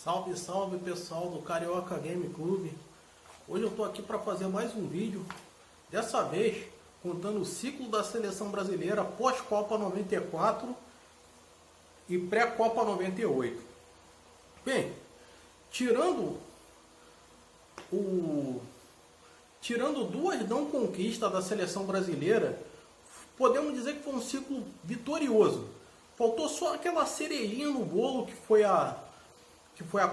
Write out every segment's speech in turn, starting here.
Salve, salve pessoal do Carioca Game Clube. Hoje eu estou aqui para fazer mais um vídeo, dessa vez contando o ciclo da seleção brasileira pós-Copa 94 e pré-Copa 98. Bem, tirando duas não conquistas da seleção brasileira, podemos dizer que foi um ciclo vitorioso. Faltou só aquela cerejinha no bolo que foi a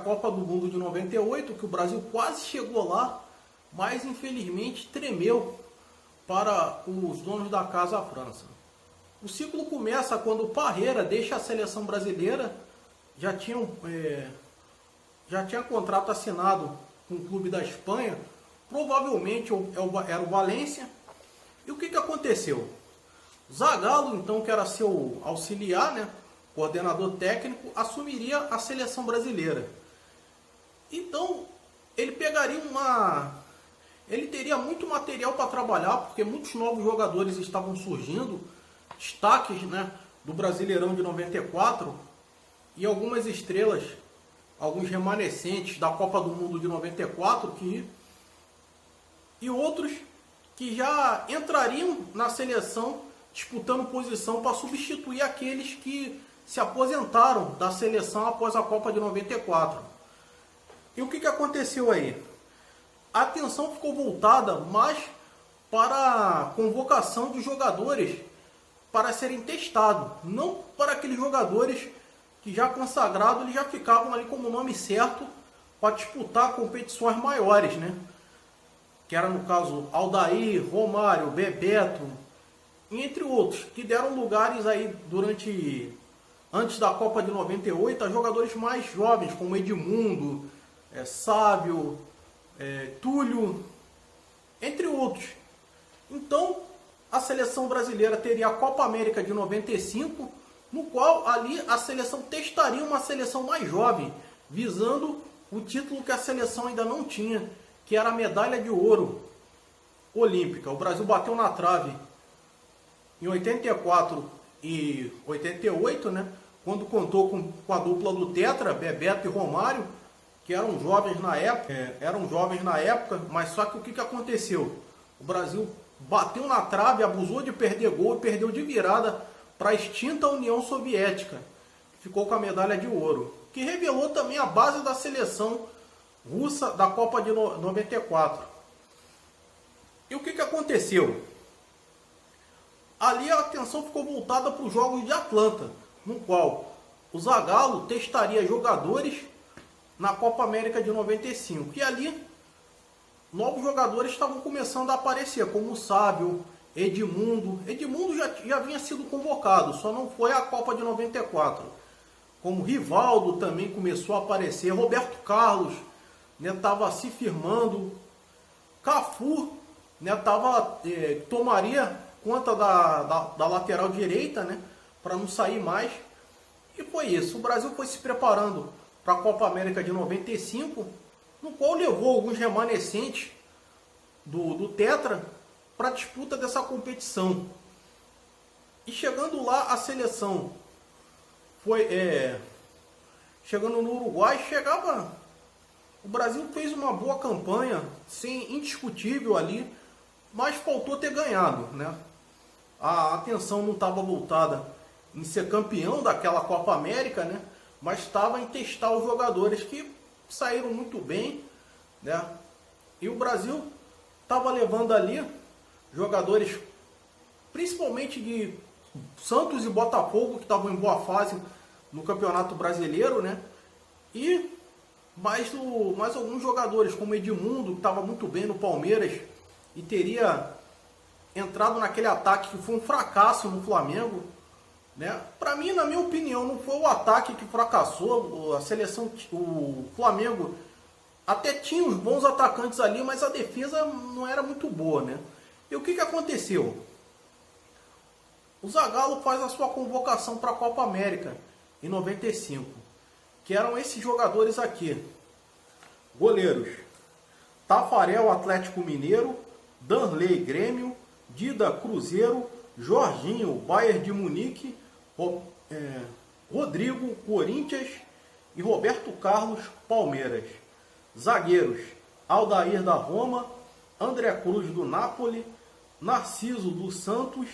Copa do Mundo de 98, que o Brasil quase chegou lá, mas infelizmente tremeu para os donos da casa, a França. O ciclo começa quando o Parreira deixa a seleção brasileira, já tinha contrato assinado com o clube da Espanha, provavelmente era o Valência. E o que aconteceu? Zagallo, então, que era seu auxiliar, né, coordenador técnico, assumiria a seleção brasileira. Então, ele teria muito material para trabalhar, porque muitos novos jogadores estavam surgindo, destaques, né, do Brasileirão de 94, e algumas estrelas, alguns remanescentes da Copa do Mundo de 94, e outros que já entrariam na seleção disputando posição para substituir aqueles que se aposentaram da seleção após a Copa de 94. E o que aconteceu aí? A atenção ficou voltada mais para a convocação de jogadores para serem testados, não para aqueles jogadores que já consagrados, eles já ficavam ali como nome certo para disputar competições maiores, né? Que era, no caso, Aldair, Romário, Bebeto, entre outros, que deram lugares aí antes da Copa de 98, a jogadores mais jovens, como Edmundo, Sávio, Túlio, entre outros. Então, a seleção brasileira teria a Copa América de 95, no qual ali a seleção testaria uma seleção mais jovem, visando o título que a seleção ainda não tinha, que era a medalha de ouro olímpica. O Brasil bateu na trave em 84 e 88, né, quando contou com a dupla do Tetra, Bebeto e Romário, que eram jovens na época, mas só que o que aconteceu? O Brasil bateu na trave, abusou de perder gol e perdeu de virada para a extinta União Soviética, que ficou com a medalha de ouro, que revelou também a base da seleção russa da Copa de 94. E o que aconteceu? Ali a atenção ficou voltada para os Jogos de Atlanta, no qual o Zagallo testaria jogadores na Copa América de 95. E ali, novos jogadores estavam começando a aparecer, como o Sávio, Edmundo. Edmundo já vinha sido convocado, só não foi a Copa de 94. Como Rivaldo também começou a aparecer, Roberto Carlos estava se firmando, Cafu tomaria conta da lateral direita, né, para não sair mais. E foi isso. O Brasil foi se preparando para a Copa América de 95, no qual levou alguns remanescentes do Tetra para a disputa dessa competição. E chegando lá, a seleção chegando no Uruguai, o Brasil fez uma boa campanha, indiscutível ali, mas faltou ter ganhado, né? A atenção não estava voltada em ser campeão daquela Copa América, né? Mas estava em testar os jogadores que saíram muito bem, né? E o Brasil estava levando ali jogadores, principalmente de Santos e Botafogo, que estavam em boa fase no Campeonato Brasileiro, né? E mais alguns jogadores, como Edmundo, que estava muito bem no Palmeiras e teria entrado naquele ataque que foi um fracasso no Flamengo, né? Para mim, na minha opinião, não foi o ataque que fracassou. A seleção, o Flamengo até tinha uns bons atacantes ali, mas a defesa não era muito boa, né? E o que aconteceu? O Zagallo faz a sua convocação para a Copa América em 95, que eram esses jogadores aqui: goleiros Tafarel, Atlético Mineiro; Danley, Grêmio; Dida, Cruzeiro; Jorginho, Bayern de Munique; Rodrigo, Corinthians; e Roberto Carlos, Palmeiras. Zagueiros: Aldair da Roma, André Cruz do Napoli, Narciso do Santos,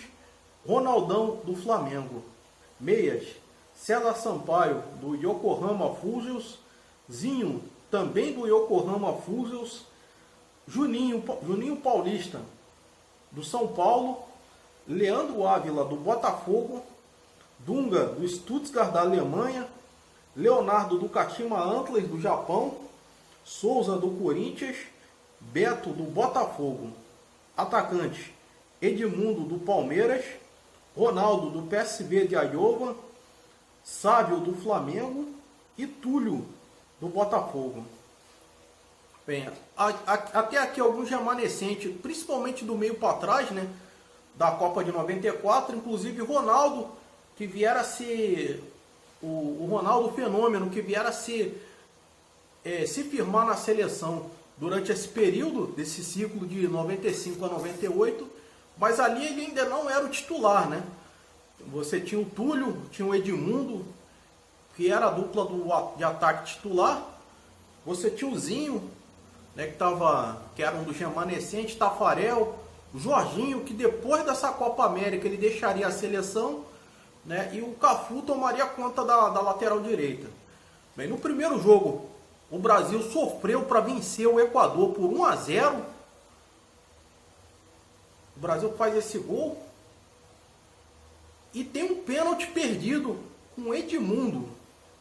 Ronaldão do Flamengo. Meias: César Sampaio do Yokohama Fugels, Zinho também do Yokohama Fugels, Juninho Paulista do São Paulo, Leandro Ávila do Botafogo, Dunga do Stuttgart da Alemanha, Leonardo do Kashima Antlers do Japão, Souza do Corinthians, Beto do Botafogo. Atacantes: Edmundo do Palmeiras, Ronaldo do PSV de Iowa, Sávio do Flamengo e Túlio do Botafogo. Bem, até aqui alguns remanescentes, principalmente do meio para trás, né, da Copa de 94, inclusive Ronaldo, que viera a ser o Ronaldo Fenômeno, que viera a ser se firmar na seleção durante esse período, desse ciclo de 95 a 98, mas ali ele ainda não era o titular, né? Você tinha o Túlio, tinha o Edmundo, que era a dupla de ataque titular, você tinha o Zinho, né, que era um dos remanescentes, Tafarel, o Jorginho, que depois dessa Copa América ele deixaria a seleção, né, e o Cafu tomaria conta da lateral direita. Bem, no primeiro jogo, o Brasil sofreu para vencer o Equador por 1-0. O Brasil faz esse gol e tem um pênalti perdido com o Edmundo.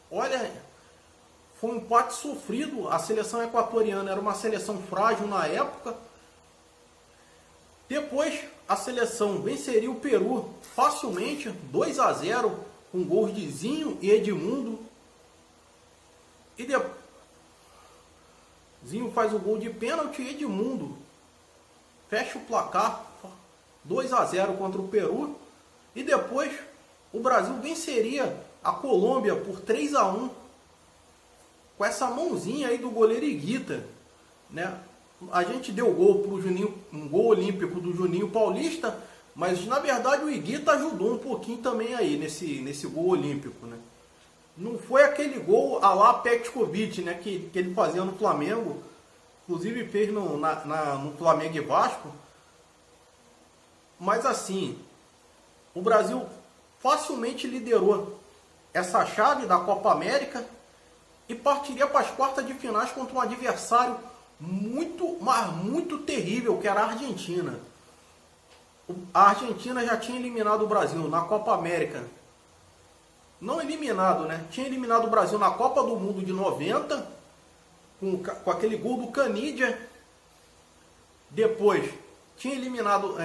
Olha, foi um empate sofrido. A seleção equatoriana era uma seleção frágil na época. Depois, a seleção venceria o Peru facilmente, 2-0, com gols de Zinho e Edmundo. E Zinho faz o gol de pênalti e Edmundo fecha o placar, 2-0 contra o Peru. E depois, o Brasil venceria a Colômbia por 3-1, com essa mãozinha aí do goleiro Higuita, né? A gente deu gol pro Juninho, um gol olímpico do Juninho Paulista, mas na verdade o Higuita ajudou um pouquinho também aí nesse gol olímpico, né? Não foi aquele gol à la Petkovic, né, que ele fazia no Flamengo, inclusive fez no Flamengo e Vasco. Mas assim, o Brasil facilmente liderou essa chave da Copa América e partiria para as quartas de finais contra um adversário muito, mas muito terrível, que era a Argentina. A Argentina já tinha eliminado o Brasil na Copa América. Não eliminado, né? Tinha eliminado o Brasil na Copa do Mundo de 90, com aquele gol do Canidia. Depois, tinha eliminado,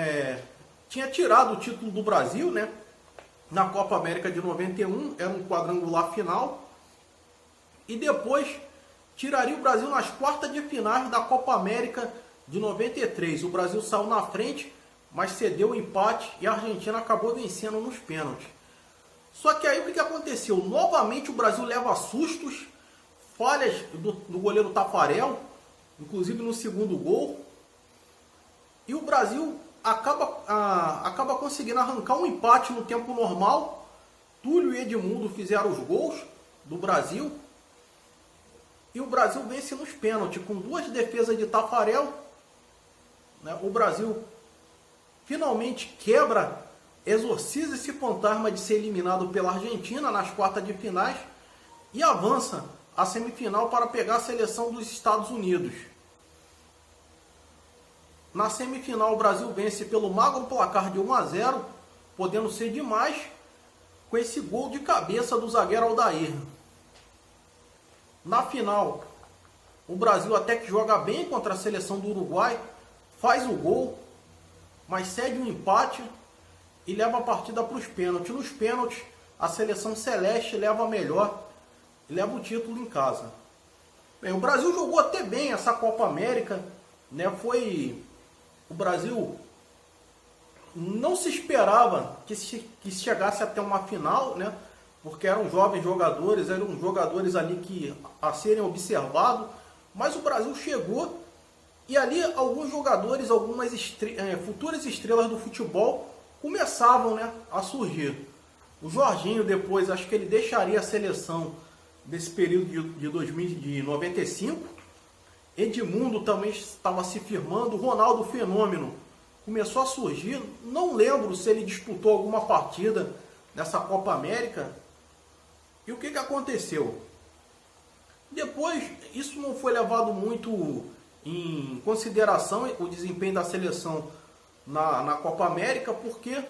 tinha tirado o título do Brasil, né? Na Copa América de 91, era um quadrangular final. E depois, tiraria o Brasil nas quartas de finais da Copa América de 93. O Brasil saiu na frente, mas cedeu o empate e a Argentina acabou vencendo nos pênaltis. Só que aí o que aconteceu? Novamente o Brasil leva sustos, falhas do goleiro Tafarel, inclusive no segundo gol. E o Brasil acaba conseguindo arrancar um empate no tempo normal. Túlio e Edmundo fizeram os gols do Brasil. E o Brasil vence nos pênaltis, com 2 defesas de Tafarel. Né? O Brasil finalmente exorciza esse fantasma de ser eliminado pela Argentina nas quartas de finais e avança à semifinal para pegar a seleção dos Estados Unidos. Na semifinal, o Brasil vence pelo magro placar de 1-0, podendo ser demais, com esse gol de cabeça do zagueiro Aldair. Na final, o Brasil até que joga bem contra a seleção do Uruguai, faz o gol, mas cede um empate e leva a partida para os pênaltis. Nos pênaltis, a seleção celeste leva a melhor e leva o título em casa. Bem, o Brasil jogou até bem essa Copa América, né? O Brasil não se esperava que chegasse até uma final, né? Porque eram jovens jogadores, eram jogadores ali a serem observados, mas o Brasil chegou e ali alguns jogadores, algumas futuras estrelas do futebol começavam, né, a surgir. O Jorginho depois, acho que ele deixaria a seleção desse período de 95. Edmundo também estava se firmando, Ronaldo Fenômeno começou a surgir. Não lembro se ele disputou alguma partida nessa Copa América. E o que aconteceu? Depois, isso não foi levado muito em consideração, o desempenho da seleção na Copa América, porque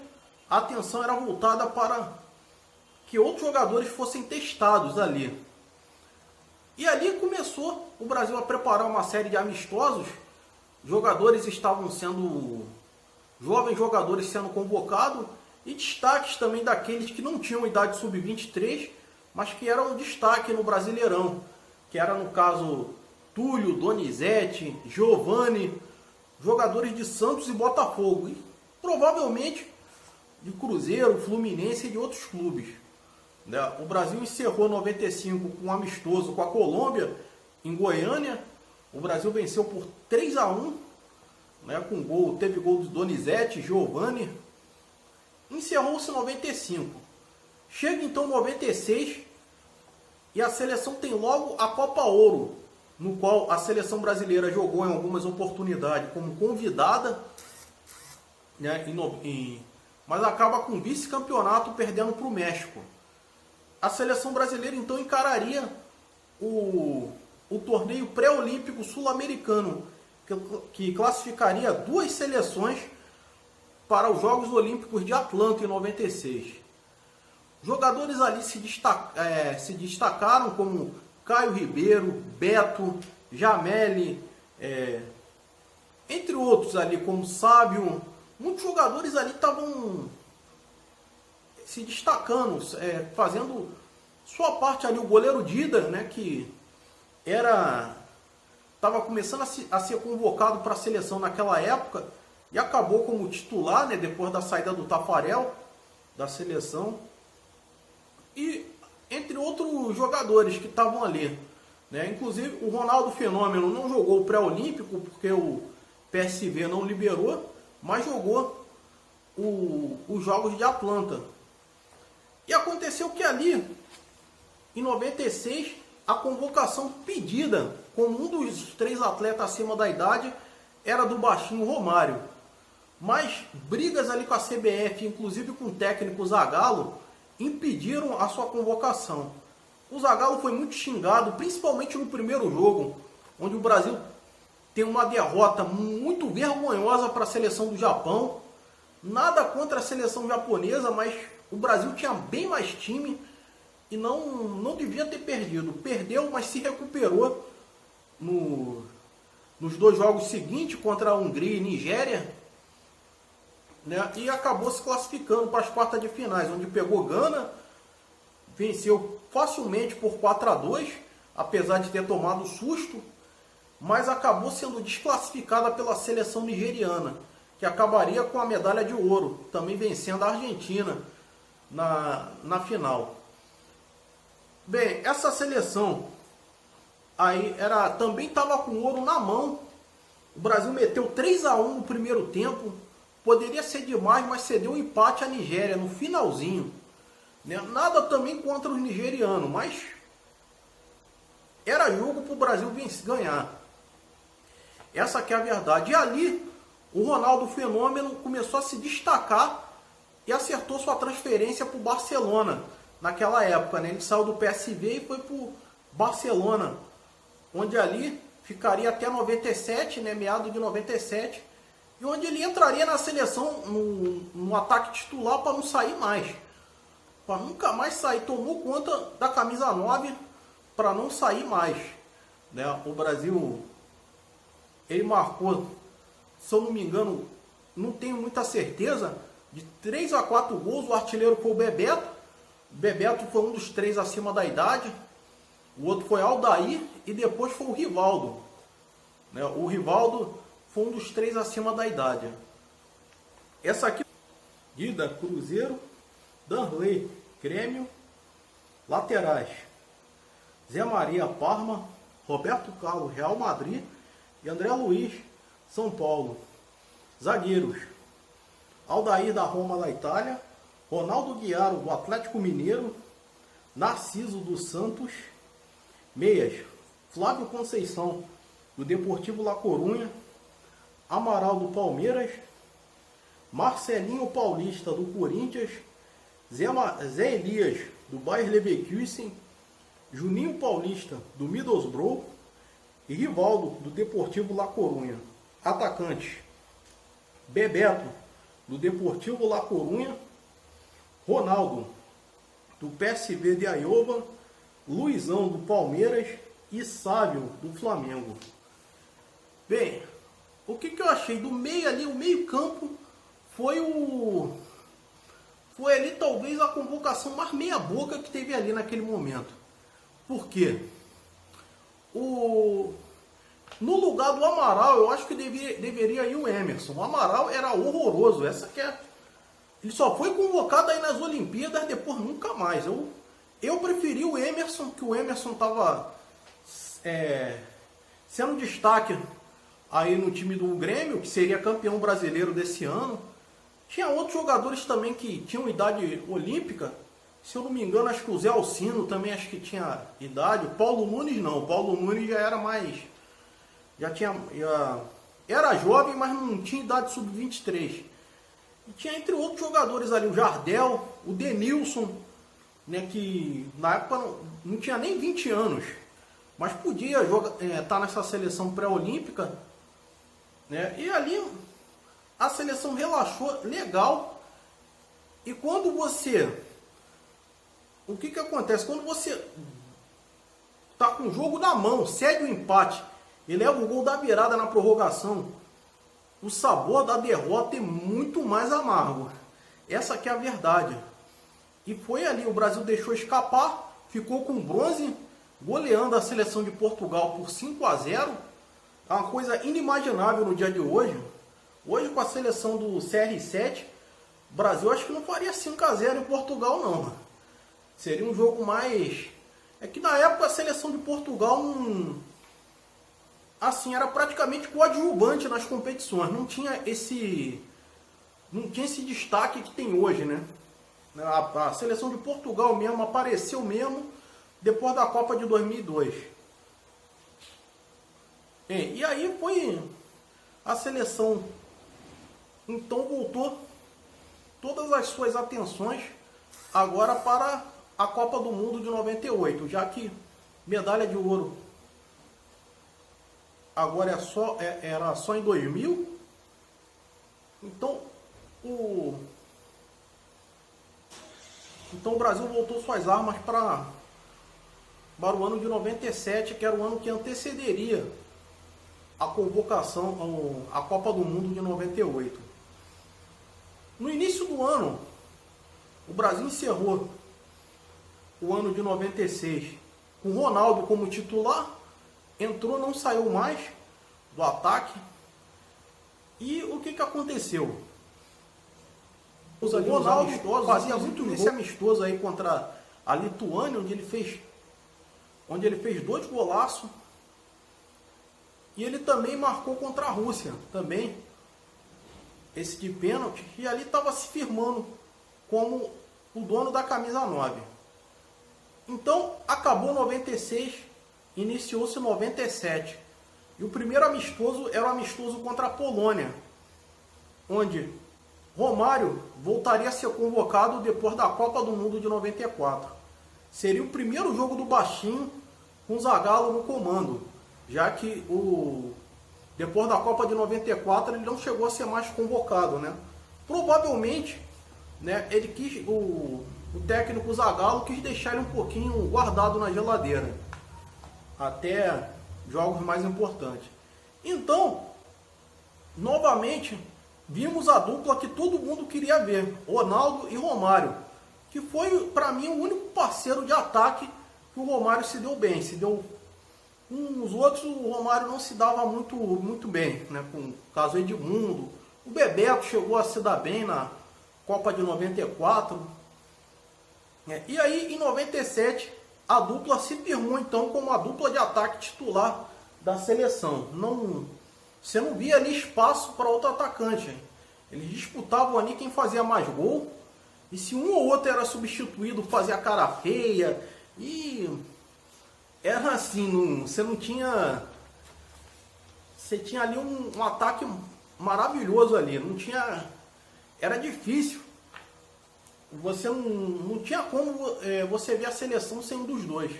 a atenção era voltada para que outros jogadores fossem testados ali. E ali começou o Brasil a preparar uma série de amistosos. Jogadores estavam sendo... jovens jogadores sendo convocados, e destaques também daqueles que não tinham idade sub-23, mas que eram destaque no Brasileirão, que era no caso Túlio, Donizete, Giovani, jogadores de Santos e Botafogo, e provavelmente de Cruzeiro, Fluminense e de outros clubes. O Brasil encerrou 95 com um amistoso com a Colômbia em Goiânia. O Brasil venceu por 3-1, com gol, teve gol de Donizete, Giovani. Encerrou-se 95. Chega então 96 e a seleção tem logo a Copa Ouro, no qual a seleção brasileira jogou em algumas oportunidades como convidada, mas acaba com vice-campeonato perdendo para o México. A seleção brasileira então encararia o torneio pré-olímpico sul-americano, que classificaria 2 seleções para os Jogos Olímpicos de Atlanta em 96. Jogadores ali se destacaram como Caio Ribeiro, Beto, Jameli, entre outros ali como Sábio. Muitos jogadores ali estavam se destacando, fazendo sua parte ali. O goleiro Dida, que estava começando a ser convocado para a seleção naquela época e acabou como titular, depois da saída do Tafarel da seleção. E entre outros jogadores que estavam ali, inclusive o Ronaldo Fenômeno não jogou o pré-olímpico porque o PSV não liberou, mas jogou os Jogos de Atlanta. E aconteceu que ali, em 96, a convocação pedida como um dos 3 atletas acima da idade era do baixinho Romário. Mas brigas ali com a CBF, inclusive com o técnico Zagallo, impediram a sua convocação. O Zagallo foi muito xingado, principalmente no primeiro jogo, onde o Brasil tem uma derrota muito vergonhosa para a seleção do Japão. Nada contra a seleção japonesa, mas o Brasil tinha bem mais time e não devia ter perdido. Perdeu, mas se recuperou nos 2 jogos seguintes contra a Hungria e Nigéria, e acabou se classificando para as quartas de finais, onde pegou Gana, venceu facilmente por 4-2, apesar de ter tomado susto, mas acabou sendo desclassificada pela seleção nigeriana, que acabaria com a medalha de ouro, também vencendo a Argentina na final. Bem, essa seleção aí também estava com ouro na mão. O Brasil meteu 3-1 no primeiro tempo. Poderia ser demais, mas cedeu um empate à Nigéria no finalzinho. Nada também contra os nigerianos, mas era jogo para o Brasil ganhar. Essa que é a verdade. E ali, o Ronaldo Fenômeno começou a se destacar e acertou sua transferência para o Barcelona. Naquela época, ele saiu do PSV e foi para o Barcelona, onde ali ficaria até 97, meado de 97, e onde ele entraria na seleção no ataque titular para não sair mais. Para nunca mais sair, tomou conta da camisa 9 para não sair mais. O Brasil, ele marcou, se eu não me engano, não tenho muita certeza, de 3 a 4 gols. O artilheiro foi o Bebeto. O Bebeto foi um dos 3 acima da idade. O outro foi Aldair e depois foi o Rivaldo. O Rivaldo foi um dos 3 acima da idade. Essa aqui, Dida, Cruzeiro, Danley, Grêmio, laterais, Zé Maria, Parma, Roberto Carlos, Real Madrid e André Luiz, São Paulo. Zagueiros, Aldair da Roma, da Itália, Ronaldo Guiaro, do Atlético Mineiro, Narciso do Santos, Meias, Flávio Conceição, do Deportivo La Corunha, Amaral, do Palmeiras, Marcelinho Paulista, do Corinthians, Zé Elias, do Bayer Leverkusen, Juninho Paulista, do Middlesbrough e Rivaldo, do Deportivo La Corunha. Atacantes: Bebeto, do Deportivo La Corunha, Ronaldo, do PSV de Eindhoven, Luizão, do Palmeiras e Sávio, do Flamengo. Bem, o que eu achei do meio ali, o meio campo, foi ali talvez a convocação mais meia boca que teve ali naquele momento. Por quê? No lugar do Amaral, eu acho que deveria ir o Emerson. O Amaral era horroroso. Ele só foi convocado aí nas Olimpíadas, depois nunca mais. Eu preferi o Emerson, que o Emerson estava sendo destaque aí no time do Grêmio, que seria campeão brasileiro desse ano. Tinha outros jogadores também que tinham idade olímpica. Se eu não me engano, acho que o Zé Alcino também acho que tinha idade. O Paulo Nunes não. O Paulo Nunes já era mais... era jovem, mas não tinha idade sub-23. E tinha entre outros jogadores ali, o Jardel, o Denilson, né, que na época não tinha nem 20 anos, mas podia estar nessa seleção pré-olímpica, né? E ali a seleção relaxou legal. E quando o que acontece? Quando você tá com o jogo na mão, cede o empate e leva o gol da virada na prorrogação, o sabor da derrota é muito mais amargo. Essa que é a verdade. E foi ali, o Brasil deixou escapar, ficou com bronze, goleando a seleção de Portugal por 5-0. É uma coisa inimaginável no dia de hoje. Hoje, com a seleção do CR7, o Brasil acho que não faria 5-0 em Portugal, não. Seria um jogo mais... É que na época a seleção de Portugal era praticamente coadjuvante nas competições. Não tinha esse destaque que tem hoje, né? A seleção de Portugal mesmo apareceu mesmo depois da Copa de 2002. E aí foi a seleção, então voltou todas as suas atenções agora para a Copa do Mundo de 98, já que medalha de ouro agora era só em 2000. Então o Brasil voltou suas armas para o ano de 97, que era o ano que antecederia a convocação à Copa do Mundo de 98. No início do ano, o Brasil encerrou o ano de 96 com o Ronaldo como titular, entrou, não saiu mais do ataque. E o que aconteceu? O Ronaldo fazia muito nesse amistoso aí contra a Lituânia, onde ele fez 2 golaços. E ele também marcou contra a Rússia, também, esse de pênalti. E ali estava se firmando como o dono da camisa 9. Então, acabou 96, iniciou-se 97. E o primeiro amistoso era o amistoso contra a Polônia, onde Romário voltaria a ser convocado depois da Copa do Mundo de 94. Seria o primeiro jogo do Baixinho com Zagallo no comando, já que depois da Copa de 94 ele não chegou a ser mais convocado, né? Provavelmente, né, o técnico Zagallo quis deixar ele um pouquinho guardado na geladeira até jogos mais importantes. Então, novamente, vimos a dupla que todo mundo queria ver, Ronaldo e Romário, que foi, para mim, o único parceiro de ataque que o Romário se deu bem. Os outros, o Romário não se dava muito bem, né? Com o caso Edmundo. O Bebeto chegou a se dar bem na Copa de 94. E aí, em 97, a dupla se firmou, então, como a dupla de ataque titular da seleção. Você não via ali espaço para outro atacante. Eles disputavam ali quem fazia mais gol. E se um ou outro era substituído, fazia cara feia. E era assim, você não tinha... Você tinha ali um ataque maravilhoso ali, não tinha... Era difícil. Você não tinha como você ver a seleção sem um dos dois.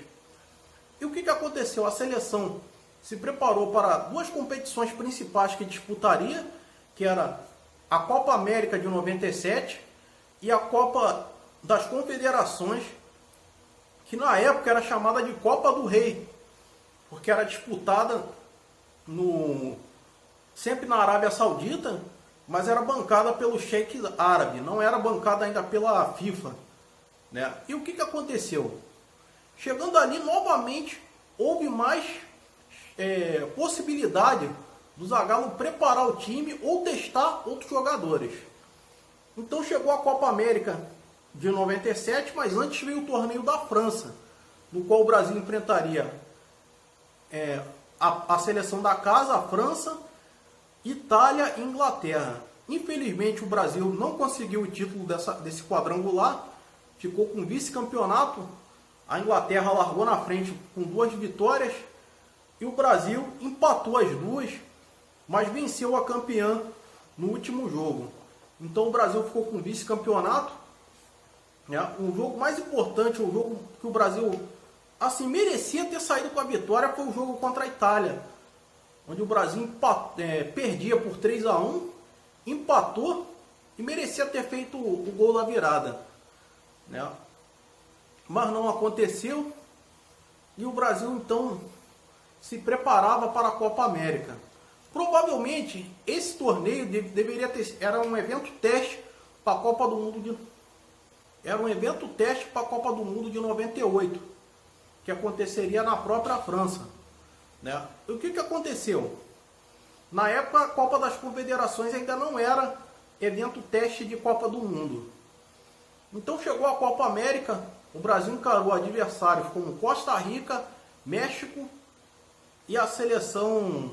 E o que aconteceu? A seleção se preparou para duas competições principais que disputaria, que era a Copa América de 97 e a Copa das Confederações, que na época era chamada de Copa do Rei, porque era disputada sempre na Arábia Saudita, mas era bancada pelo Sheik árabe, não era bancada ainda pela FIFA, né? E o que aconteceu? Chegando ali, novamente, houve mais possibilidade do Zagallo preparar o time ou testar outros jogadores. Então chegou a Copa América de 97, mas antes veio o torneio da França, no qual o Brasil enfrentaria a seleção da casa, a França, Itália e Inglaterra. Infelizmente o Brasil não conseguiu o título desse quadrangular, ficou com vice-campeonato. A Inglaterra largou na frente com 2 vitórias e o Brasil empatou as duas, mas venceu a campeã no último jogo. Então o Brasil ficou com vice-campeonato, né? O jogo mais importante, o jogo que o Brasil assim merecia ter saído com a vitória, foi o jogo contra a Itália, onde o Brasil perdia por 3-1, empatou e merecia ter feito o gol da virada, né? Mas não aconteceu e o Brasil então se preparava para a Copa América. Provavelmente esse torneio deveria ter, era um evento teste para a Copa do Mundo era um evento teste para a Copa do Mundo de 98, que aconteceria na própria França, né? E o que aconteceu? Na época a Copa das Confederações ainda não era evento teste de Copa do Mundo. Então chegou a Copa América, o Brasil encarou adversários como Costa Rica, México e a seleção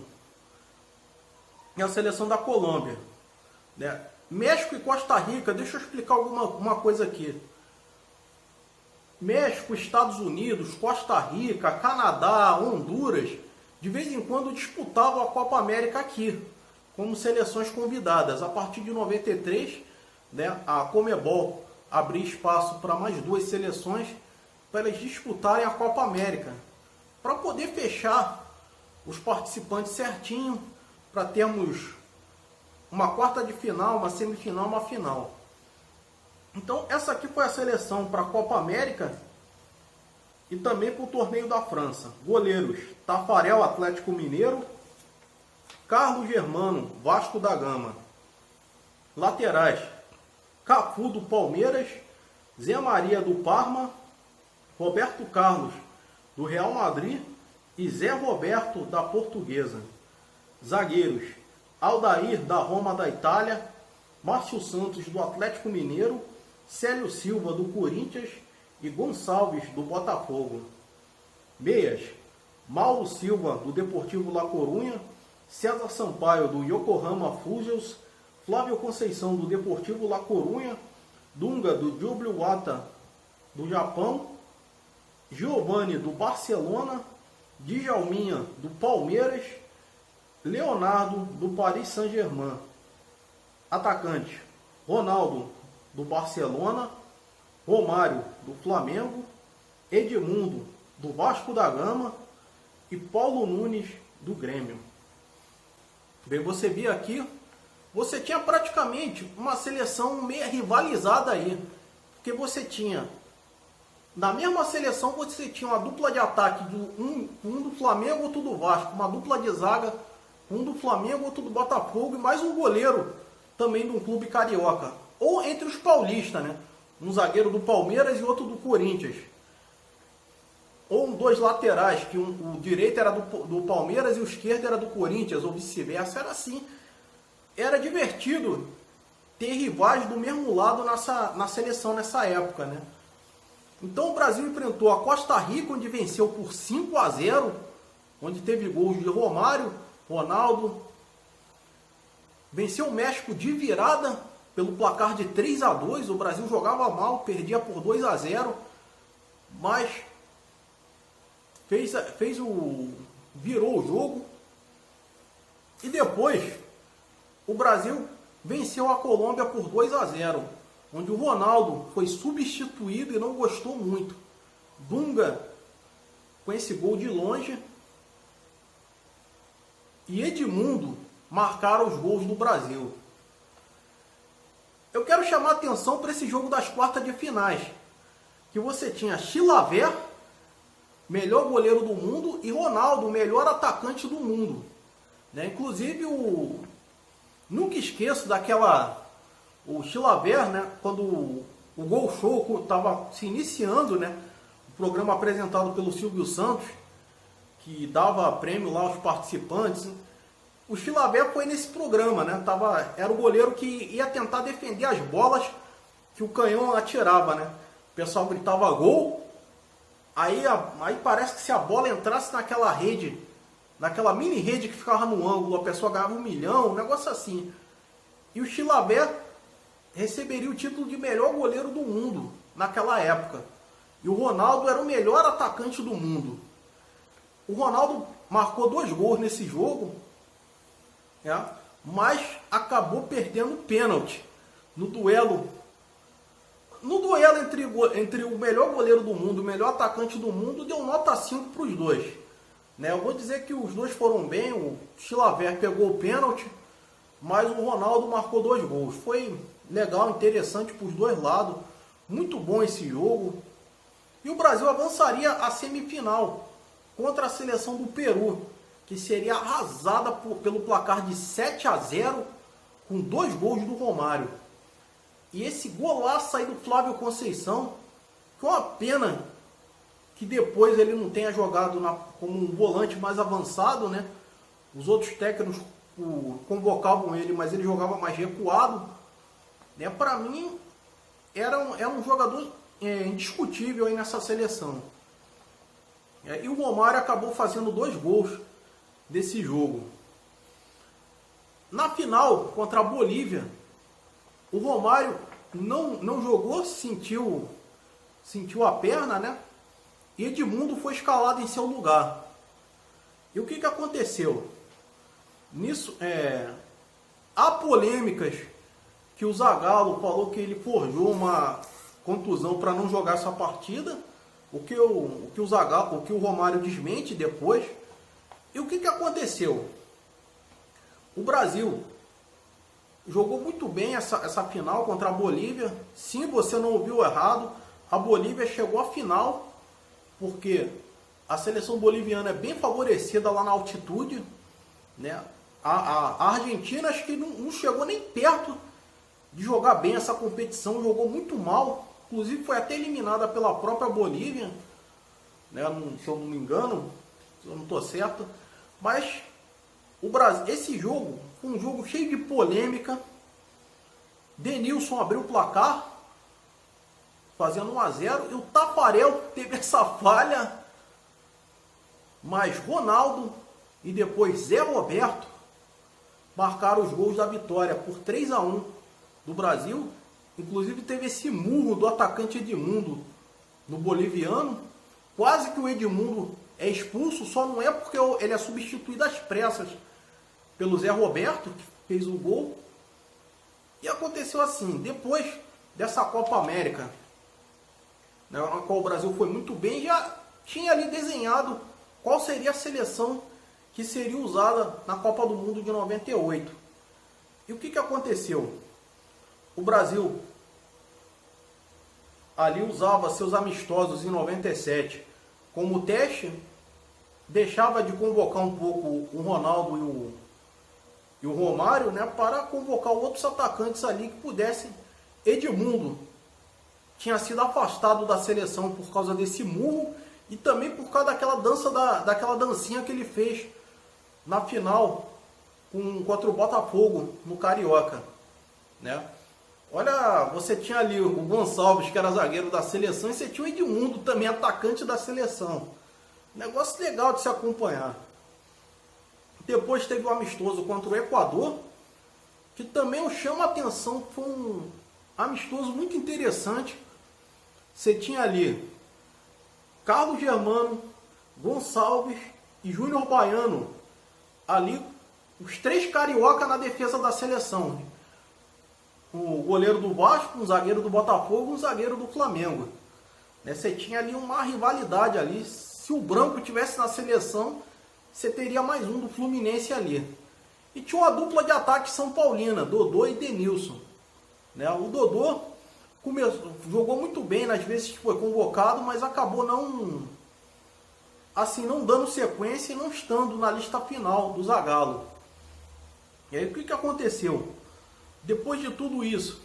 da Colômbia, né? México e Costa Rica, deixa eu explicar uma coisa aqui. México, Estados Unidos, Costa Rica, Canadá, Honduras, de vez em quando disputavam a Copa América aqui, como seleções convidadas. A partir de 93, né, a Conmebol abriu espaço para mais 2 seleções para elas disputarem a Copa América, para poder fechar os participantes certinho, para termos uma quarta de final, uma semifinal, uma final. Então essa aqui foi a seleção para a Copa América e também para o torneio da França. Goleiros: Tafarel, Atlético Mineiro; Carlos Germano, Vasco da Gama. Laterais: Cafu, do Palmeiras; Zé Maria, do Parma; Roberto Carlos, do Real Madrid e Zé Roberto, da Portuguesa. Zagueiros: Aldair, da Roma, da Itália; Márcio Santos, do Atlético Mineiro; Célio Silva, do Corinthians e Gonçalves, do Botafogo. Meias: Mauro Silva, do Deportivo La Coruña; César Sampaio, do Yokohama Fugels; Flávio Conceição, do Deportivo La Coruña; Dunga, do Jubilee-Wata, do Japão; Giovani, do Barcelona; Djalminha, do Palmeiras; Leonardo, do Paris Saint-Germain. Atacante: Ronaldo, do Barcelona; Romário, do Flamengo; Edmundo, do Vasco da Gama e Paulo Nunes, do Grêmio. Bem, você vê aqui, você tinha praticamente uma seleção meio rivalizada aí, porque você tinha, na mesma seleção, você tinha uma dupla de ataque, um do Flamengo, outro do Vasco, uma dupla de zaga, um do Flamengo, outro do Botafogo e mais um goleiro também de um clube carioca, ou entre os paulistas, né? Um zagueiro do Palmeiras e outro do Corinthians, ou 2 laterais, que o direito era do Palmeiras e o esquerdo era do Corinthians, ou vice-versa. Era assim, era divertido ter rivais do mesmo lado na seleção nessa época, né? Então o Brasil enfrentou a Costa Rica, onde venceu por 5-0, onde teve gols de Romário, Ronaldo. Venceu o México de virada pelo placar de 3-2. O Brasil jogava mal, perdia por 2-0, mas virou o jogo. E depois o Brasil venceu a Colômbia por 2-0, onde o Ronaldo foi substituído e não gostou muito. Dunga com esse gol de longe e Edmundo marcaram os gols do Brasil. Eu quero chamar a atenção para esse jogo das quartas de finais, que você tinha Chilavert, melhor goleiro do mundo, e Ronaldo, melhor atacante do mundo. Né? Inclusive, nunca esqueço o Chilavert, né? Quando o Gol Show estava se iniciando, né? O programa apresentado pelo Silvio Santos, que dava prêmio lá aos participantes. O Chilavert foi nesse programa, né? Era o goleiro que ia tentar defender as bolas que o canhão atirava, né? O pessoal gritava gol, aí parece que se a bola entrasse naquela rede, naquela mini rede que ficava no ângulo, a pessoa ganhava 1 milhão, um negócio assim. E o Chilavert receberia o título de melhor goleiro do mundo naquela época. E o Ronaldo era o melhor atacante do mundo. O Ronaldo marcou 2 gols nesse jogo, mas acabou perdendo o pênalti no duelo. No duelo entre o melhor goleiro do mundo e o melhor atacante do mundo, deu nota 5 para os dois. Eu vou dizer que os dois foram bem. O Chilavert pegou o pênalti, mas o Ronaldo marcou 2 gols. Foi legal, interessante para os dois lados. Muito bom esse jogo. E o Brasil avançaria à semifinal contra a seleção do Peru, que seria arrasada pelo placar de 7-0, com 2 gols do Romário. E esse golaço aí do Flávio Conceição, que é uma pena que depois ele não tenha jogado como um volante mais avançado, né? Os outros técnicos convocavam ele, mas ele jogava mais recuado. Para mim, era um jogador indiscutível aí nessa seleção. E o Romário acabou fazendo 2 gols desse jogo. Na final, contra a Bolívia, o Romário não jogou, sentiu a perna, né? E Edmundo foi escalado em seu lugar. E o que aconteceu? Nisso, há polêmicas que o Zagallo falou que ele forjou uma contusão para não jogar essa partida, o que o Romário desmente depois. E o que aconteceu? O Brasil jogou muito bem essa final contra a Bolívia. Sim, você não ouviu errado, a Bolívia chegou à final, porque a seleção boliviana é bem favorecida lá na altitude, né? A Argentina acho que não chegou nem perto de jogar bem essa competição, jogou muito mal, inclusive foi até eliminada pela própria Bolívia, né? Se eu não me engano, se eu não estou certo. Mas o Brasil, esse jogo foi um jogo cheio de polêmica. Denilson abriu o placar, fazendo 1-0, e o Tafarel teve essa falha, mas Ronaldo e depois Zé Roberto marcaram os gols da vitória por 3-1 do Brasil. Inclusive teve esse murro do atacante Edmundo no boliviano, quase que o Edmundo é expulso, só não é porque ele é substituído às pressas pelo Zé Roberto, que fez o gol. E aconteceu assim, depois dessa Copa América, na qual o Brasil foi muito bem, já tinha ali desenhado qual seria a seleção que seria usada na Copa do Mundo de 98. E o que aconteceu? O Brasil ali usava seus amistosos em 97 como teste, deixava de convocar um pouco o Ronaldo e o Romário, né, para convocar outros atacantes ali que pudessem. Edmundo tinha sido afastado da seleção por causa desse murro e também por causa daquela dancinha que ele fez na final contra o Botafogo no Carioca, né? Olha, você tinha ali o Gonçalves, que era zagueiro da seleção, e você tinha o Edmundo, também atacante da seleção. Negócio legal de se acompanhar. Depois teve o amistoso contra o Equador, que também chama a atenção, foi um amistoso muito interessante. Você tinha ali Carlos Germano, Gonçalves e Júnior Baiano. Ali, os três carioca na defesa da seleção. O goleiro do Vasco, um zagueiro do Botafogo, um zagueiro do Flamengo. Você tinha ali uma rivalidade ali. Se o Branco tivesse na seleção, você teria mais um do Fluminense ali. E tinha uma dupla de ataque São Paulina, Dodô e Denilson. O Dodô jogou muito bem nas vezes que foi convocado, mas acabou não dando sequência e não estando na lista final do Zagallo. E aí o que aconteceu? Depois de tudo isso,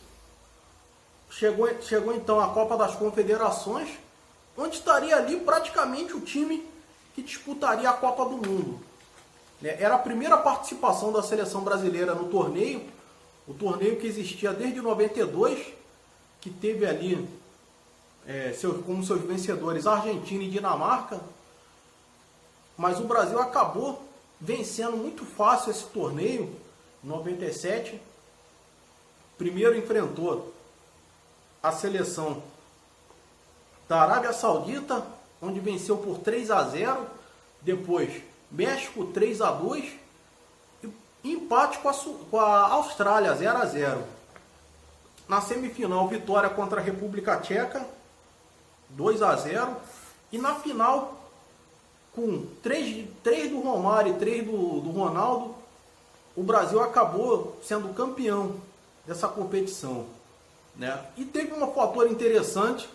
chegou então a Copa das Confederações, onde estaria ali praticamente o time que disputaria a Copa do Mundo. Era a primeira participação da seleção brasileira no torneio, o torneio que existia desde 92, que teve ali como seus vencedores Argentina e Dinamarca, mas o Brasil acabou vencendo muito fácil esse torneio em 97. Primeiro enfrentou a seleção da Arábia Saudita, onde venceu por 3-0, depois México 3-2 e empate com a Austrália 0-0. Na semifinal, vitória contra a República Tcheca 2-0 e na final, com 3 do Romário e 3 do Ronaldo, o Brasil acabou sendo campeão dessa competição. E teve um fator interessante,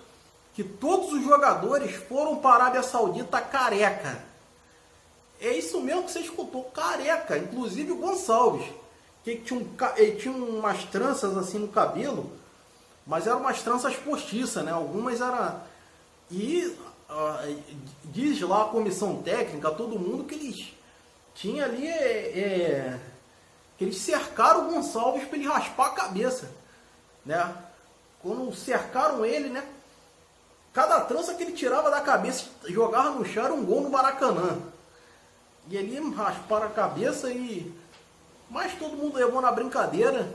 que todos os jogadores foram para a Arábia Saudita careca. É isso mesmo que você escutou, careca. Inclusive o Gonçalves, que ele tinha umas tranças assim no cabelo, mas eram umas tranças postiças, Algumas eram... E diz lá a comissão técnica, todo mundo, que eles tinham ali... que eles cercaram o Gonçalves para ele raspar a cabeça. Quando cercaram ele, cada trança que ele tirava da cabeça, jogava no chão, era um gol no Maracanã. E ele rasparam a cabeça mas todo mundo levou na brincadeira.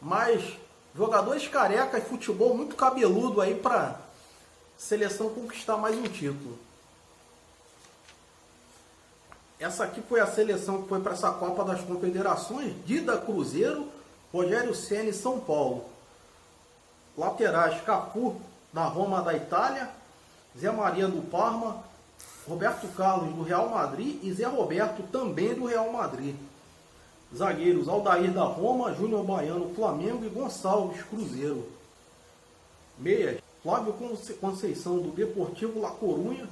Mas jogadores carecas, futebol muito cabeludo aí para seleção conquistar mais um título. Essa aqui foi a seleção que foi para essa Copa das Confederações: Dida, Cruzeiro, Rogério Ceni, São Paulo. Laterais: Cafu, da Roma, da Itália, Zé Maria, do Parma, Roberto Carlos, do Real Madrid e Zé Roberto, também do Real Madrid. Zagueiros: Aldair, da Roma, Júnior Baiano, Flamengo e Gonçalves, Cruzeiro. Meias: Flávio Conceição, do Deportivo La Corunha,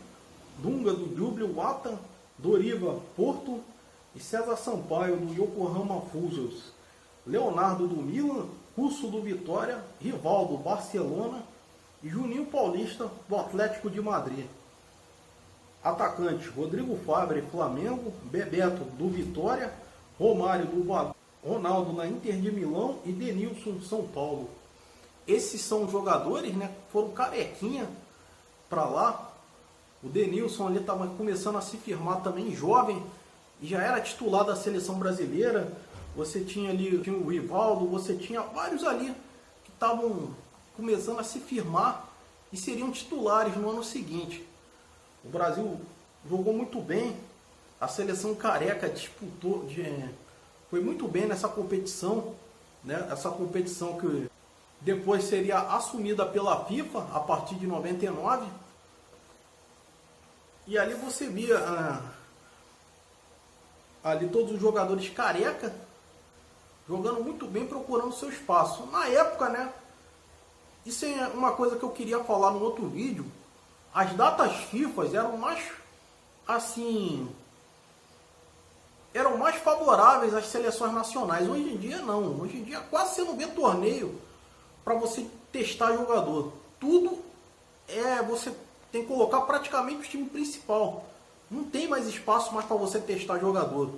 Dunga, do Júbilo Wata, Doriva, Porto e César Sampaio, do Yokohama Fusers. Leonardo, do Milan, Russo, do Vitória, Rivaldo, Barcelona e Juninho Paulista, do Atlético de Madrid. Atacantes: Rodrigo Fabre, Flamengo, Bebeto, do Vitória, Romário, do Bahia, Ronaldo, na Inter de Milão e Denilson, São Paulo. Esses são os jogadores, foram carequinha para lá. O Denilson ali estava começando a se firmar também, jovem, e já era titular da seleção brasileira. Você tinha ali o Rivaldo, você tinha vários ali que estavam começando a se firmar e seriam titulares no ano seguinte. O Brasil jogou muito bem, a seleção careca disputou, foi muito bem nessa competição, essa competição que depois seria assumida pela FIFA a partir de 99. E ali você via ali todos os jogadores careca jogando muito bem, procurando seu espaço. Na época, isso é uma coisa que eu queria falar no outro vídeo. As datas FIFA eram mais, assim, eram mais favoráveis às seleções nacionais. Hoje em dia não. Hoje em dia quase você não vê torneio para você testar jogador. Tudo você tem que colocar praticamente o time principal. Não tem mais espaço mais para você testar jogador.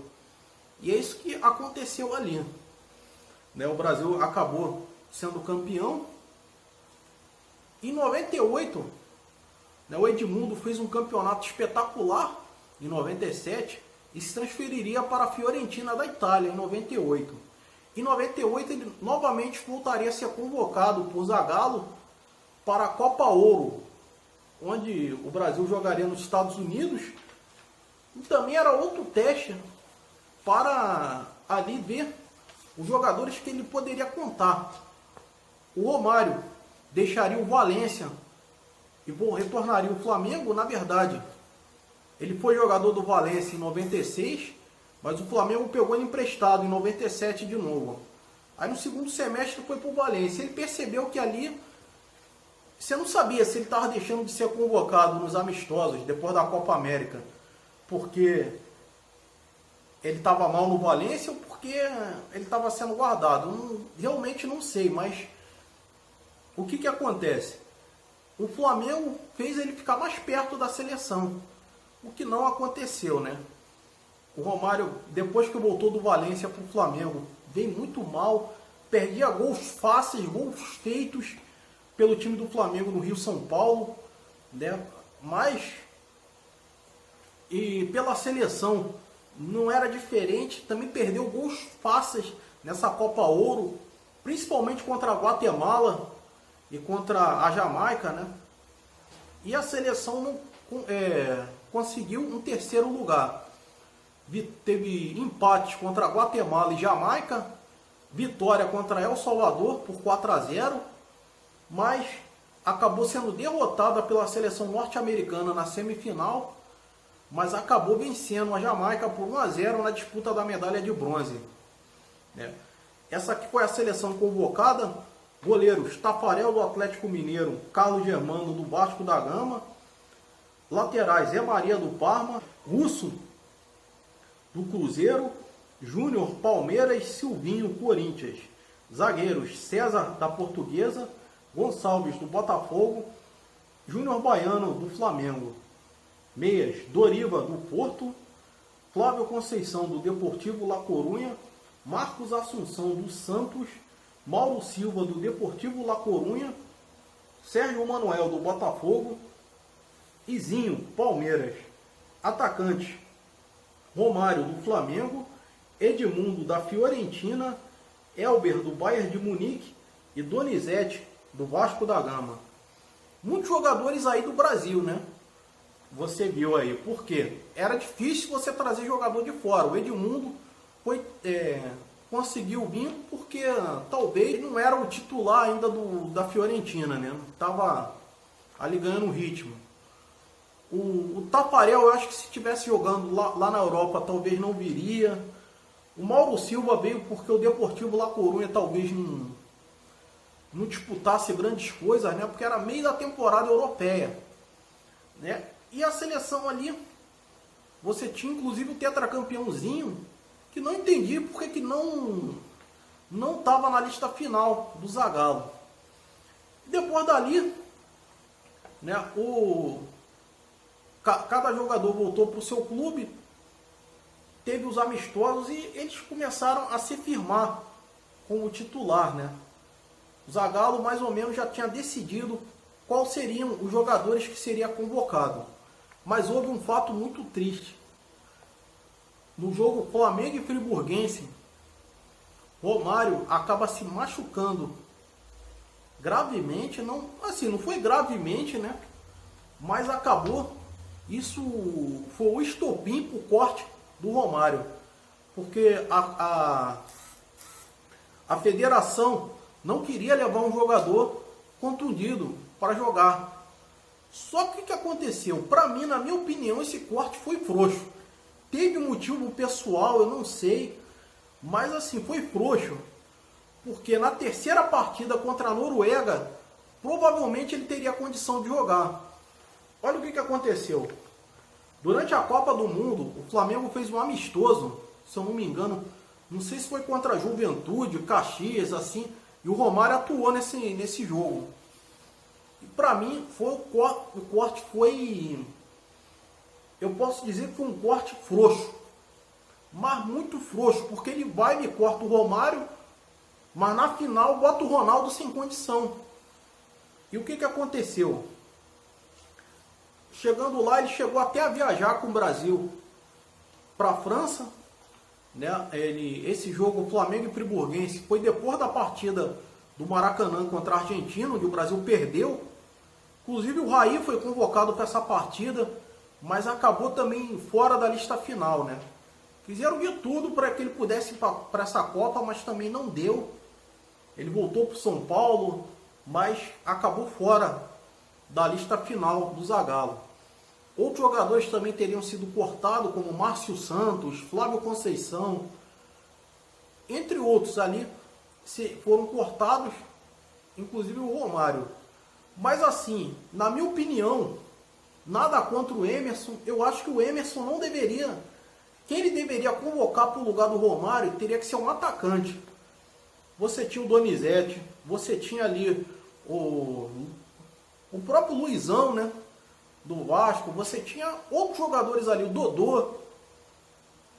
E é isso que aconteceu ali. O Brasil acabou sendo campeão. Em 98, o Edmundo fez um campeonato espetacular em 97 e se transferiria para a Fiorentina da Itália em 98. Em 98 ele novamente voltaria a ser convocado por Zagallo para a Copa Ouro, onde o Brasil jogaria nos Estados Unidos. E também era outro teste para ali ver os jogadores que ele poderia contar. O Romário deixaria o Valência e retornaria o Flamengo. Na verdade, ele foi jogador do Valência em 96, mas o Flamengo pegou ele emprestado em 97 de novo. Aí no segundo semestre foi para o Valência. Ele percebeu que ali você não sabia se ele estava deixando de ser convocado nos amistosos depois da Copa América porque ele estava mal no Valência ou porque ele estava sendo guardado. Realmente não sei, mas o que acontece? O Flamengo fez ele ficar mais perto da seleção, o que não aconteceu, né? O Romário, depois que voltou do Valência para o Flamengo, veio muito mal, perdia gols fáceis, gols feitos pelo time do Flamengo no Rio-São Paulo, né? Mas, e pela seleção, não era diferente, também perdeu gols fáceis nessa Copa Ouro, principalmente contra a Guatemala e contra a Jamaica, né? E a seleção não conseguiu um terceiro lugar. Teve empates contra a Guatemala e Jamaica, vitória contra El Salvador por 4-0, mas acabou sendo derrotada pela seleção norte-americana na semifinal, mas acabou vencendo a Jamaica por 1-0 na disputa da medalha de bronze. Essa aqui foi a seleção convocada: goleiros Tafarel do Atlético Mineiro, Carlos Germano do Vasco da Gama, laterais Zé Maria do Parma, Russo do Cruzeiro, Júnior Palmeiras, Silvinho Corinthians, zagueiros César da Portuguesa, Gonçalves do Botafogo, Júnior Baiano do Flamengo, meias Doriva do Porto, Flávio Conceição do Deportivo La Corunha, Marcos Assunção do Santos, Mauro Silva do Deportivo La Corunha, Sérgio Manuel do Botafogo, Izinho Palmeiras, atacantes Romário do Flamengo, Edmundo da Fiorentina, Elber do Bayern de Munique e Donizete do Vasco da Gama. Muitos jogadores aí do Brasil, né? Você viu aí, porque era difícil você trazer jogador de fora. O Edmundo conseguiu vir porque talvez não era o titular ainda da Fiorentina, né? Estava ali ganhando ritmo. O Tafarel, eu acho que se estivesse jogando lá na Europa, talvez não viria. O Mauro Silva veio porque o Deportivo La Corunha talvez não disputasse grandes coisas, né? Porque era meio da temporada europeia, né? E a seleção ali, você tinha inclusive o tetracampeãozinho, que não entendi porque que não estava na lista final do Zagallo. Depois dali, né, cada jogador voltou para o seu clube, teve os amistosos e eles começaram a se firmar como titular, né? O Zagallo mais ou menos já tinha decidido quais seriam os jogadores que seria convocado. Mas houve um fato muito triste. No jogo Flamengo e Friburguense, Romário acaba se machucando gravemente, não foi gravemente, né? Mas acabou. Isso foi o estopim para o corte do Romário, porque a federação não queria levar um jogador contundido para jogar. Só que o que aconteceu? Para mim, na minha opinião, esse corte foi frouxo. Teve um motivo pessoal, eu não sei, mas assim, foi frouxo, porque na terceira partida contra a Noruega, provavelmente ele teria condição de jogar. Olha o que aconteceu. Durante a Copa do Mundo, o Flamengo fez um amistoso, se eu não me engano, não sei se foi contra a Juventude, Caxias, assim, e o Romário atuou nesse jogo. E para mim, o corte foi, eu posso dizer que foi um corte frouxo, mas muito frouxo, porque ele vai e corta o Romário, mas na final bota o Ronaldo sem condição. E o que aconteceu? Chegando lá, ele chegou até a viajar com o Brasil para a França, né? Esse jogo Flamengo e Friburguense foi depois da partida do Maracanã contra a Argentina, onde o Brasil perdeu, Inclusive o Raí foi convocado para essa partida, mas acabou também fora da lista final, né? Fizeram de tudo para que ele pudesse ir para essa Copa, mas também não deu. Ele voltou para o São Paulo, mas acabou fora da lista final do Zagallo. Outros jogadores também teriam sido cortados, como Márcio Santos, Flávio Conceição, entre outros ali, foram cortados, inclusive o Romário. Mas assim, na minha opinião, nada contra o Emerson, eu acho que o Emerson não deveria, quem ele deveria convocar para o lugar do Romário teria que ser um atacante. Você tinha o Donizete, você tinha ali o próprio Luizão, né, do Vasco, você tinha outros jogadores ali, o Dodô,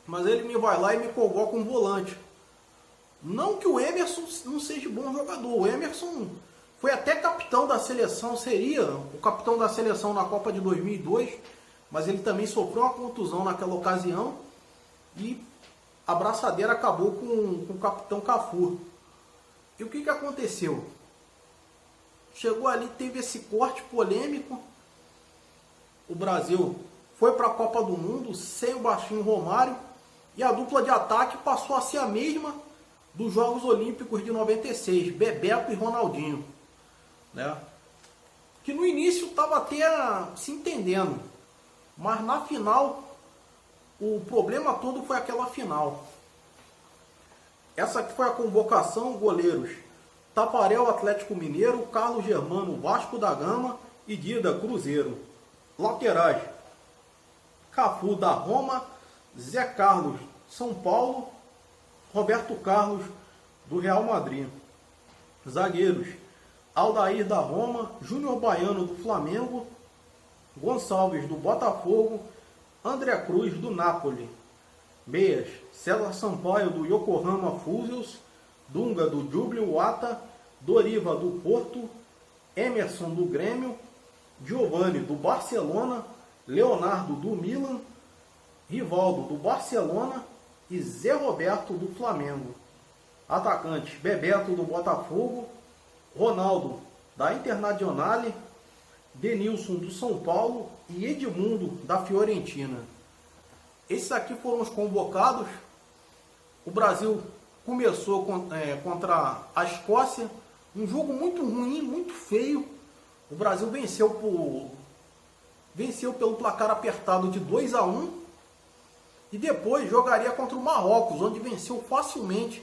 mas ele me vai lá e me convoca um volante. Não que o Emerson não seja bom jogador, o Emerson foi até capitão da seleção, seria o capitão da seleção na Copa de 2002, mas ele também sofreu uma contusão naquela ocasião e a braçadeira acabou com o capitão Cafu. E o que aconteceu? Chegou ali, teve esse corte polêmico, o Brasil foi para a Copa do Mundo sem o baixinho Romário e a dupla de ataque passou a ser a mesma dos Jogos Olímpicos de 96, Bebeto e Ronaldinho, né? Que no início estava até se entendendo, mas na final o problema todo foi aquela final. Essa aqui foi a convocação: goleiros Taparel, Atlético Mineiro, Carlos Germano, Vasco da Gama e Dida, Cruzeiro. Laterais: Cafu, da Roma, Zé Carlos, São Paulo, Roberto Carlos, do Real Madrid. Zagueiros: Aldair, da Roma, Júnior Baiano, do Flamengo, Gonçalves, do Botafogo, André Cruz, do Napoli. Meias: César Sampaio, do Yokohama Fusils, Dunga, do Júbilo Wata, Doriva, do Porto, Emerson, do Grêmio, Giovani, do Barcelona, Leonardo, do Milan, Rivaldo, do Barcelona e Zé Roberto, do Flamengo. Atacantes: Bebeto, do Botafogo, Ronaldo, da Internazionale, Denilson, do São Paulo e Edmundo, da Fiorentina. Esses aqui foram os convocados. O Brasil começou contra a Escócia, um jogo muito ruim, muito feio. O Brasil venceu pelo placar apertado de 2-1 e depois jogaria contra o Marrocos, onde venceu facilmente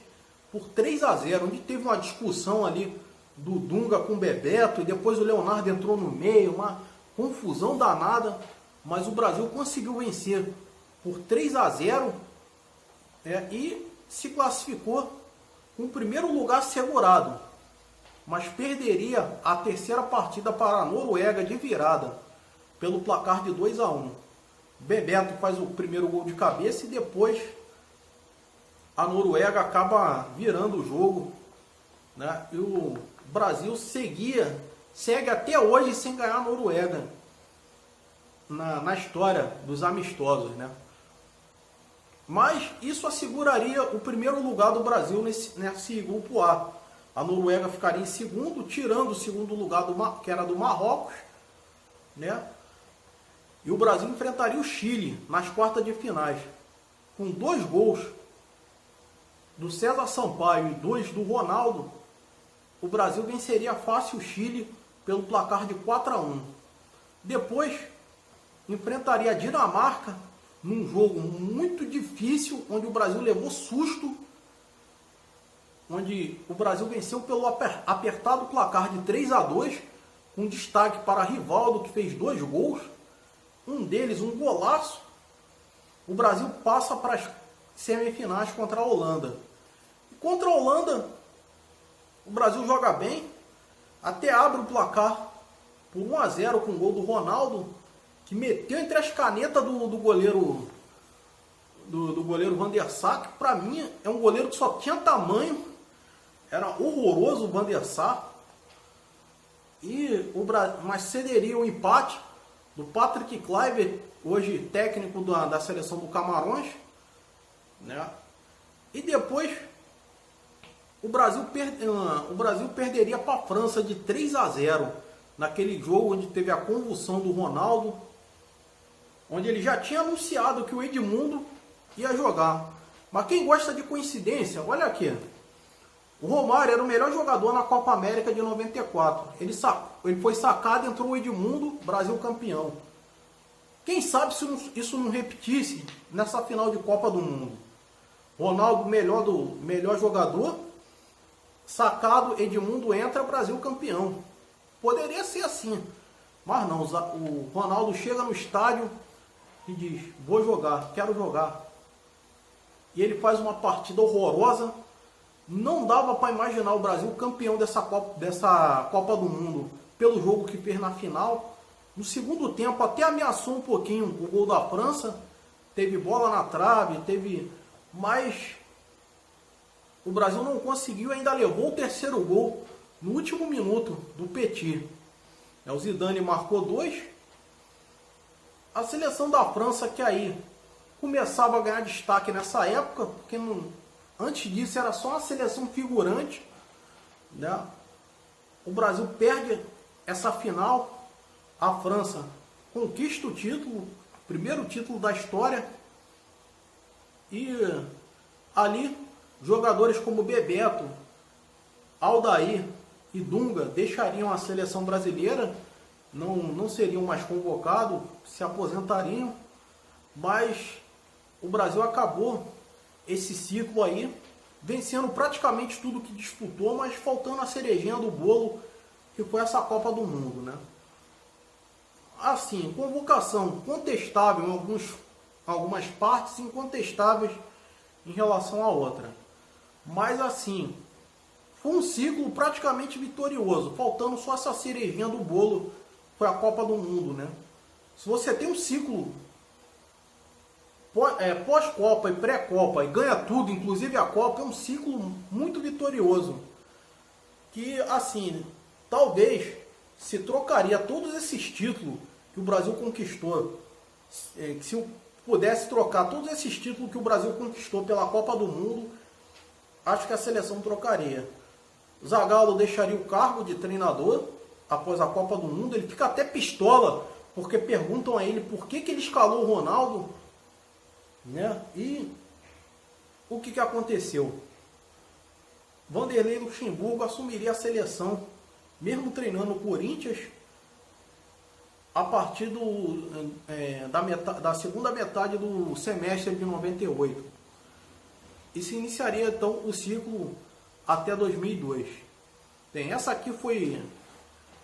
por 3-0, onde teve uma discussão ali do Dunga com o Bebeto e depois o Leonardo entrou no meio, uma confusão danada, mas o Brasil conseguiu vencer por 3-0 e se classificou com o primeiro lugar segurado, mas perderia a terceira partida para a Noruega de virada, pelo placar de 2-1. Bebeto faz o primeiro gol de cabeça e depois a Noruega acaba virando o jogo, né? E o Brasil segue até hoje sem ganhar a Noruega na história dos amistosos, né? Mas isso asseguraria o primeiro lugar do Brasil nesse grupo A. A Noruega ficaria em segundo, tirando o segundo lugar que era do Marrocos, né? E o Brasil enfrentaria o Chile nas quartas de finais. Com 2 gols do César Sampaio e 2 do Ronaldo, o Brasil venceria fácil o Chile pelo placar de 4-1. Depois enfrentaria a Dinamarca num jogo muito difícil, onde o Brasil levou susto, onde o Brasil venceu pelo apertado placar de 3-2, com destaque para Rivaldo, que fez 2 gols, um deles um golaço. O Brasil passa para as semifinais contra a Holanda. E contra a Holanda, o Brasil joga bem, até abre o placar por 1-0 com o gol do Ronaldo, que meteu entre as canetas do goleiro Van der Sar, que para mim é um goleiro que só tinha tamanho, era horroroso o Van der Sar. Mas cederia o empate do Patrick Kluivert, hoje técnico da seleção do Camarões, né? E depois o Brasil perderia para a França de 3-0 naquele jogo onde teve a convulsão do Ronaldo, onde ele já tinha anunciado que o Edmundo ia jogar. Mas quem gosta de coincidência, olha aqui. O Romário era o melhor jogador na Copa América de 94. Ele foi sacado, entrou o Edmundo, Brasil campeão. Quem sabe se isso não repetisse nessa final de Copa do Mundo. Ronaldo, melhor jogador, sacado, Edmundo entra, Brasil campeão. Poderia ser assim, mas não. O Ronaldo chega no estádio e diz: vou jogar, quero jogar. E ele faz uma partida horrorosa. Não dava para imaginar o Brasil campeão dessa Copa do Mundo pelo jogo que fez na final. No segundo tempo até ameaçou um pouquinho o gol da França. Teve bola na trave, mas o Brasil não conseguiu, ainda levou o terceiro gol no último minuto do Petit. O Zidane marcou 2. A seleção da França, que aí começava a ganhar destaque nessa época, porque antes disso era só uma seleção figurante, né? O Brasil perde essa final, a França conquista o título, primeiro título da história, e ali jogadores como Bebeto, Aldair e Dunga deixariam a seleção brasileira, não seriam mais convocados, se aposentariam, mas o Brasil acabou esse ciclo aí, vencendo praticamente tudo que disputou, mas faltando a cerejinha do bolo, que foi essa Copa do Mundo, né? Assim, convocação contestável em algumas partes, incontestáveis em relação a outra. Mas assim, foi um ciclo praticamente vitorioso, faltando só essa cerejinha do bolo, foi a Copa do Mundo, né? Se você tem um ciclo pós-Copa e pré-Copa e ganha tudo, inclusive a Copa, é um ciclo muito vitorioso. Que, assim, talvez se trocaria todos esses títulos que o Brasil conquistou. Se eu pudesse trocar todos esses títulos que o Brasil conquistou pela Copa do Mundo, acho que a seleção trocaria. Zagallo deixaria o cargo de treinador após a Copa do Mundo. Ele fica até pistola, porque perguntam a ele por que ele escalou o Ronaldo, né? E o que aconteceu? Vanderlei Luxemburgo assumiria a seleção, mesmo treinando o Corinthians, a partir da segunda metade do semestre de 98. E se iniciaria então o ciclo até 2002. Bem, essa aqui foi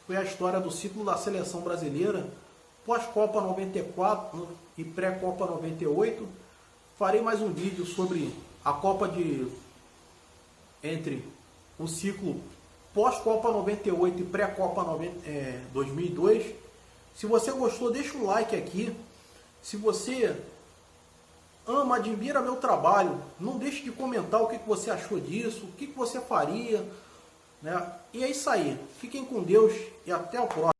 a história do ciclo da seleção brasileira, pós-Copa 94 e pré-Copa 98. Farei mais um vídeo sobre a Copa entre o ciclo pós-Copa 98 e pré-Copa 2002. Se você gostou, deixa um like aqui. Se você ama, admira meu trabalho, não deixe de comentar o que você achou disso, o que você faria, né? E é isso aí. Fiquem com Deus e até o próximo.